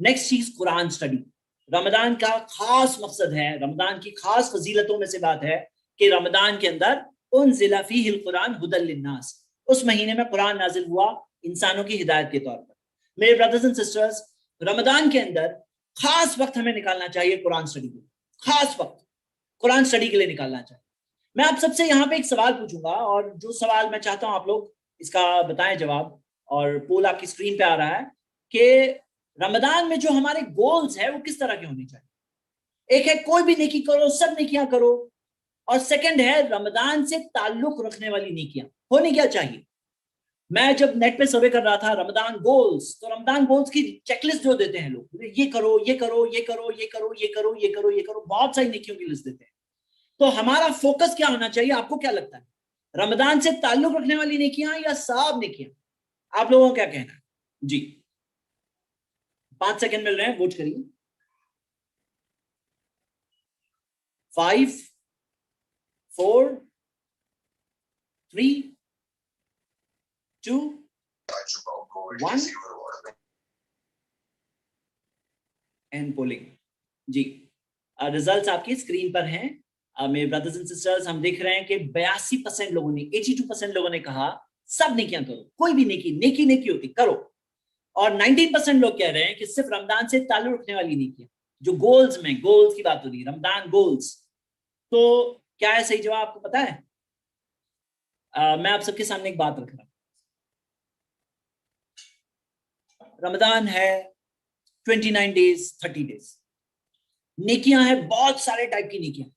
Next चीज Quran study. Ramzan का खास मकसद है, रमजान की खास फजीलतों में से बात है कि रमजान के अंदर उनज़िला फ़ीहिल कुरान हुदल लिन्नास, उस महीने में कुरान नाजिल हुआ इंसानों की हिदायत के तौर पर। मेरे ब्रदर्स एंड सिस्टर्स, रमजान के अंदर खास वक्त हमें निकालना चाहिए कुरान स्टडी के लिए, खास वक्त कुरान स्टडी के लिए निकालना चाहिए। मैं आप सबसे यहाँ पे एक सवाल पूछूंगा और जो सवाल मैं चाहता हूँ आप लोग इसका बताएं जवाब, और पोल आपकी स्क्रीन पे आ रहा है कि रमजान में जो हमारे गोल्स है वो किस तरह के होने चाहिए। एक है कोई भी नेकी करो, सब नेकियां करो, और सेकंड है रमजान से ताल्लुक रखने वाली नेकियां होनी क्या चाहिए। मैं जब नेट पे सर्वे कर रहा था रमजान गोल्स, तो रमजान गोल्स की चेकलिस्ट जो देते हैं लोग, ये करो ये करो ये करो ये करो ये करो ये करो ये करो, बहुत सारी नेकियों की लिस्ट देते हैं। तो हमारा फोकस क्या होना चाहिए, आपको क्या लगता है, रमजान से ताल्लुक रखने वाली नेकियां या सब नेकियां? आप लोगों को क्या कहना है जी? 5 सेकंड मिल रहे हैं, वोट करिए। 5 4 3 2 1 एंड पोलिंग जी। रिजल्ट्स आपकी स्क्रीन पर हैं। मेरे ब्रदर्स एंड सिस्टर्स, हम देख रहे हैं कि 82% लोगों ने, 82% लोगों ने कहा सब नेकियां करो, कोई भी नेकी नेकी नेकी होती करो, और 19% लोग कह रहे हैं कि सिर्फ रमजान से ताल्लुक रखने वाली नेकियां, जो गोल्स में, गोल्स की बात हो रही है, रमजान गोल्स। तो क्या है सही जवाब, आपको पता है? मैं आप सबके सामने एक बात रख रहा हूं। रमजान है 29 डेज, 30 डेज, नेकियां हैं बहुत सारे टाइप की नेकियां,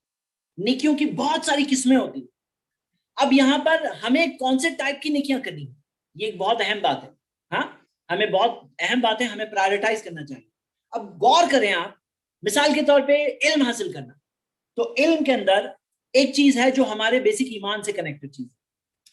नेकियों की बहुत सारी किस्में होती हैं। अब यहां पर हमें कौन से टाइप की नेकियां करनी है, ये एक बहुत अहम बात है। हाँ, हमें बहुत अहम बात है, हमें प्रायोरिटाइज करना चाहिए। अब गौर करें आप, मिसाल के तौर पे इल्म हासिल करना, तो इल्म के अंदर एक चीज है जो हमारे बेसिक ईमान से कनेक्टेड चीज है।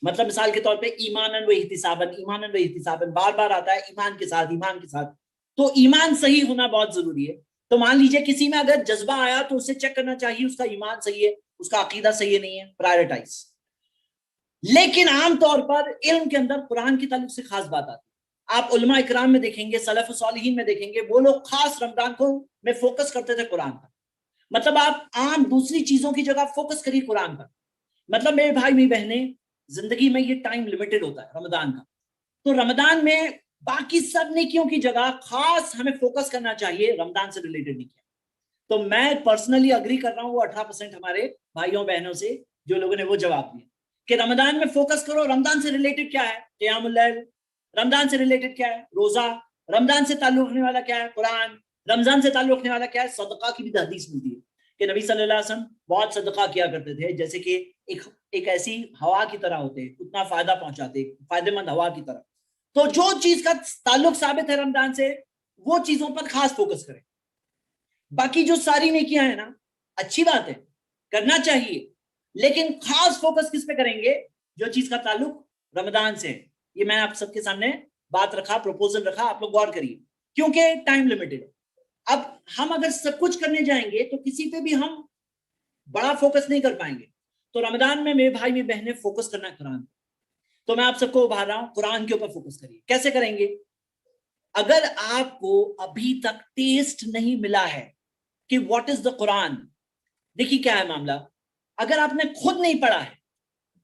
मतलब मिसाल के तौर पे ईमानन व इहतिसाबन, ईमानन व इहतिसाबन बार बार आता है, ईमान के साथ, ईमान के साथ। तो ईमान सही होना बहुत जरूरी है। तो मान लीजिए किसी में अगर जज्बा आया तो उसे चेक करना चाहिए उसका ईमान सही है, उसका अकीदा सही है नहीं है, प्रायोरिटाइज। लेकिन आमतौर पर इल्म के अंदर कुरान की ताल्लुक से खास बात आती है। आप उलमा इकराम में देखेंगे, सलफ सालिहीन में देखेंगे, वो लोग खास रमजान को में फोकस करते थे कुरान पर। मतलब आप आम दूसरी चीजों की जगह फोकस करिए कुरान पर। मतलब मेरे भाई मेरी बहनें, जिंदगी में ये टाइम लिमिटेड होता है रमजान का, तो रमजान में बाकी सब नेकियों की जगह खास हमें फोकस करना चाहिए रमजान से रिलेटेड नेकियां। तो मैं पर्सनली अग्री कर रहा हूँ वो 18% हमारे भाइयों बहनों से जो लोगों ने वो जवाब दिया कि रमजान में फोकस करो। रमजान से रिलेटेड क्या है, क़ियामुल लैल। रमजान से रिलेटेड क्या है, रोजा। रमजान से ताल्लुक रखने वाला क्या है, कुरान। रमजान से ताल्लुक रखने वाला क्या है, सदका की भी हदीस मिलती है कि नबी सल्लल्लाहु अलैहि वसल्लम बहुत सदका किया करते थे, जैसे कि एक ऐसी हवा की तरह होते, उतना फायदा पहुंचाते, फायदेमंद हवा की तरह। तो जो चीज का ताल्लुक साबित है रमजान से, वो चीजों पर खास फोकस करें। बाकी जो सारी नेकियां है ना, अच्छी बात है, करना चाहिए, लेकिन खास फोकस किस पे करेंगे, जो चीज का ताल्लुक रमजान से है। ये मैं आप सबके सामने बात रखा, प्रपोजल रखा, आप लोग गौर करिए, क्योंकि टाइम लिमिटेड है। अब हम अगर सब कुछ करने जाएंगे तो किसी पे भी हम बड़ा फोकस नहीं कर पाएंगे। तो रमजान में मेरे भाई मेरी बहनें फोकस करना है कुरान। तो मैं आप सबको उभार रहा हूं, कुरान के ऊपर फोकस करिए। कैसे करेंगे? अगर आपको अभी तक टेस्ट नहीं मिला है कि व्हाट इज द कुरान, देखिए क्या है मामला। अगर आपने खुद नहीं पढ़ा है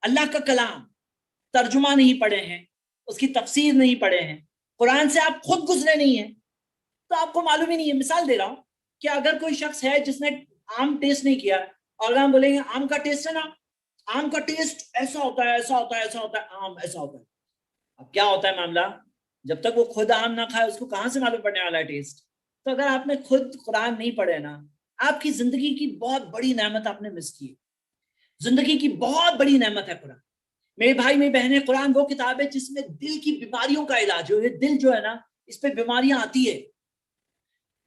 अल्लाह का कलाम, तर्जुमा नहीं पढ़े हैं, उसकी तफसीर नहीं पढ़े हैं, कुरान से आप खुद गुजरे नहीं है, तो आपको मालूम ही नहीं है। मिसाल दे रहा हूं कि अगर कोई शख्स है जिसने आम टेस्ट नहीं किया, और हम बोलेंगे आम का टेस्ट है ना, आम का टेस्ट ऐसा होता है, ऐसा होता है, ऐसा होता है, आम ऐसा होता है। अब क्या होता है मामला, जब तक वो खुद आम ना खाए उसको कहां से मालूम पड़ने वाला है टेस्ट। तो अगर आपने खुद कुरान नहीं पढ़े ना, आपकी जिंदगी की बहुत बड़ी नेमत आपने मिस की। जिंदगी की बहुत बड़ी नेमत है कुरान। मेरे भाई मेरी बहनें, कुरान वो किताब है जिसमें दिल की बीमारियों का इलाज हो। ये दिल जो है ना, इस पे बीमारियां आती है,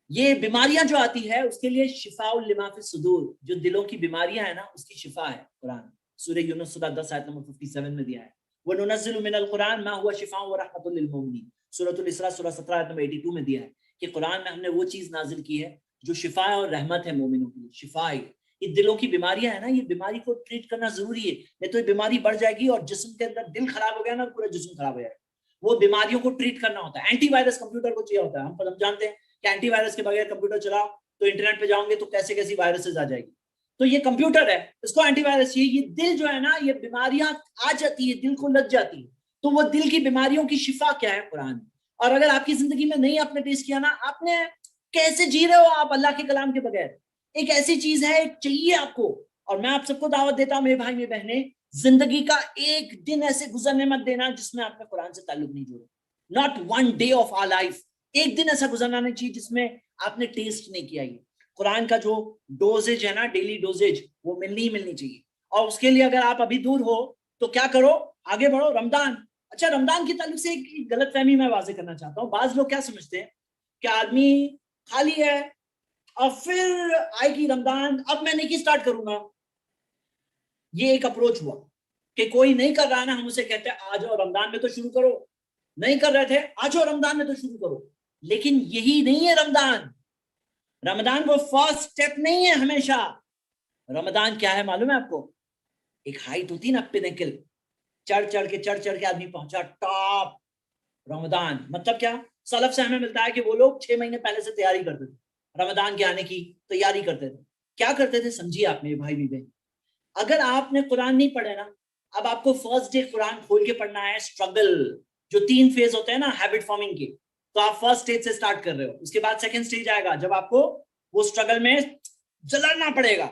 ये बीमारियां जो आती है उसके लिए शिफाउल लिमा फी सुदूर, जो दिलों की बीमारियां है ना उसकी शिफा है कुरान। सूरह यूनुस सूरह 10 आयत नंबर 57 में दिया है, व नुनज़्ज़िलु मिनल कुरान मा हुवा शिफाउन व रहमतुल लिल मोमिनीन। सूरह इसरा सूरह 17 आयत नंबर 82 में दिया है कि कुरान में हमने वो चीज नाजिल की है जो शिफा और रहमत है मोमिनों के लिए। शिफा है, ये दिलों की बीमारियां है ना, ये बीमारी को ट्रीट करना जरूरी है, नहीं तो ये बीमारी बढ़ जाएगी और जिस्म के अंदर दिल खराब हो गया ना, पूरा जिस्म खराब हो जाएगा। वो बीमारियों को ट्रीट करना होता है। एंटीवायरस कंप्यूटर को चाहिए होता है, हम जानते हैं कि एंटीवायरस के बगैर कंप्यूटर चलाओ, तो इंटरनेट पे जाओगे तो कैसे कैसी वायरसेस आ जाएगी। तो ये कंप्यूटर है, इसको एंटीवायरस चाहिए। ये दिल जो है ना, ये बीमारियां आ जाती है, दिल को लग जाती है, तो वो दिल की बीमारियों की शिफा क्या है? कुरान। और अगर आपकी जिंदगी में नहीं आपने टेस्ट किया ना, आपने कैसे जी रहे हो आप अल्लाह के कलाम के बगैर? एक ऐसी चीज है, चाहिए आपको। और मैं आप सबको दावत देता हूं मेरे भाई मेरे बहने, जिंदगी का एक दिन ऐसे गुजरने मत देना जिसमें आपका कुरान से ताल्लुक नहीं जुड़ा। Not one day of our life, एक दिन ऐसा गुजरना नहीं चाहिए जिसमें आपने टेस्ट नहीं किया। ये कुरान का जो डोजेज है ना, डेली डोजेज, वो मिलनी ही मिलनी चाहिए। और उसके लिए अगर आप अभी दूर हो तो क्या करो, आगे बढ़ो। रमजान, अच्छा रमजान के ताल्लुक से एक गलत फहमी मैं वाजे करना चाहता हूँ। बाज लोग क्या समझते हैं कि आदमी खाली है और फिर आएगी रमजान, अब मैं नेकी स्टार्ट करूंगा। ये एक अप्रोच हुआ कि कोई नहीं कर रहा ना, हम उसे कहते हैं आ जाओ रमजान में तो शुरू करो। नहीं कर रहे थे, आ जाओ रमजान में तो शुरू करो। लेकिन यही नहीं है रमजान। रमजान वो फर्स्ट स्टेप नहीं है हमेशा। रमजान क्या है मालूम है आपको? एक हाइट होती है ना, पिनेकल, चढ़ चढ़ के आदमी पहुंचा टॉप। रमजान मतलब क्या? सलफ से हमें मिलता है कि वो लोग 6 महीने पहले से तैयारी करते थे, रमजान के आने की तैयारी करते थे। क्या करते थे समझिए आप मेरे भाई बहन, अगर आपने कुरान नहीं पढ़े ना, अब आपको फर्स्ट डे कुरान खोल के पढ़ना है। स्ट्रगल, जो 3 फेज होते हैं ना हैबिट फॉर्मिंग के, तो आप फर्स्ट स्टेज से स्टार्ट कर रहे हो। उसके बाद सेकंड स्टेज आएगा जब आपको वो स्ट्रगल में जलना पड़ेगा।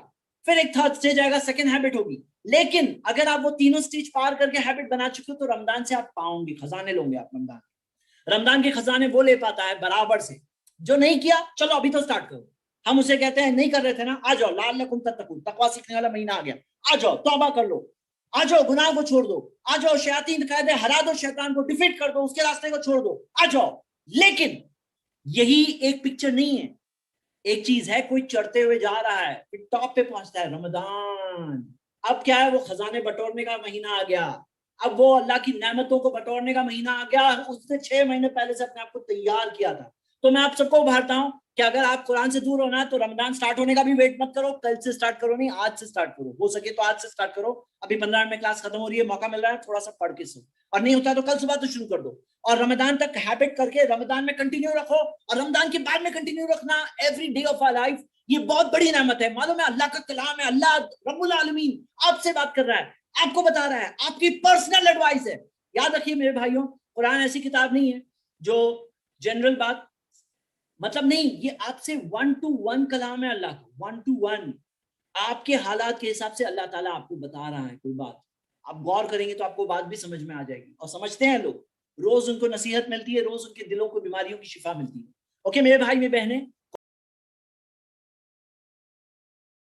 फिर एक थर्ड स्टेज आएगा, सेकंड हैबिट होगी। लेकिन अगर आप वो तीनों स्टेज पार करके हैबिट बना चुके हो तो रमजान से आप पाओगे खजाने, लोगे आप रमजान। रमजान के खजाने वो ले पाता है बराबर से। जो नहीं किया, चलो अभी तो स्टार्ट करो। हम उसे कहते हैं नहीं कर रहे थे ना, आ जाओ, लाल्लकुम तत्तकून, तकवा सीखने वाला महीना आ गया, आ जाओ तौबा कर लो, आ जाओ गुनाह को छोड़ दो, आ जाओ शयातीन कायदे हरा दो, शैतान को डिफीट कर दो, उसके रास्ते को छोड़ दो, आ जाओ। लेकिन यही एक पिक्चर नहीं है। एक चीज है, कोई चढ़ते हुए जा रहा है, फिर टॉप पे पहुंचता है, रमजान। अब क्या है, वो खजाने बटोरने का महीना आ गया। अब वो अल्लाह की नेमतों को बटोरने का महीना आ गया। उसने 6 महीने पहले से अपने आप को तैयार किया था। तो मैं आप सबको उभारता हूं कि अगर आप कुरान से दूर हो ना, तो रमजान स्टार्ट होने का भी वेट मत करो। कल से स्टार्ट करो, नहीं आज से स्टार्ट करो। हो सके तो आज से स्टार्ट करो। अभी 15 मिनट में क्लास खत्म हो रही है, मौका मिल रहा है, थोड़ा सा पढ़ के सो। और नहीं होता तो कल सुबह तो शुरू कर दो। और रमजान तक हैबिट करके रमजान में कंटिन्यू रखो। और रमजान के बाद में कंटिन्यू रखना every day of our life. ये बहुत बड़ी नेमत है, मालूम है? अल्लाह का कलाम है, अल्लाह रब्बुल आलमीन आपसे बात कर रहा है, आपको बता रहा है, आपकी पर्सनल एडवाइस है। याद रखिए मेरे भाइयों, कुरान ऐसी किताब नहीं है जो जनरल बात, मतलब नहीं, ये आपसे 1 to 1 कलाम है अल्लाह का, 1 to 1। आपके हालात के हिसाब से अल्लाह ताला आपको बता रहा है कोई बात। आप गौर करेंगे तो आपको बात भी समझ में आ जाएगी। और समझते हैं लोग, रोज उनको नसीहत मिलती है, रोज उनके दिलों को बीमारियों की शिफा मिलती है। ओके मेरे भाई मेरे बहने,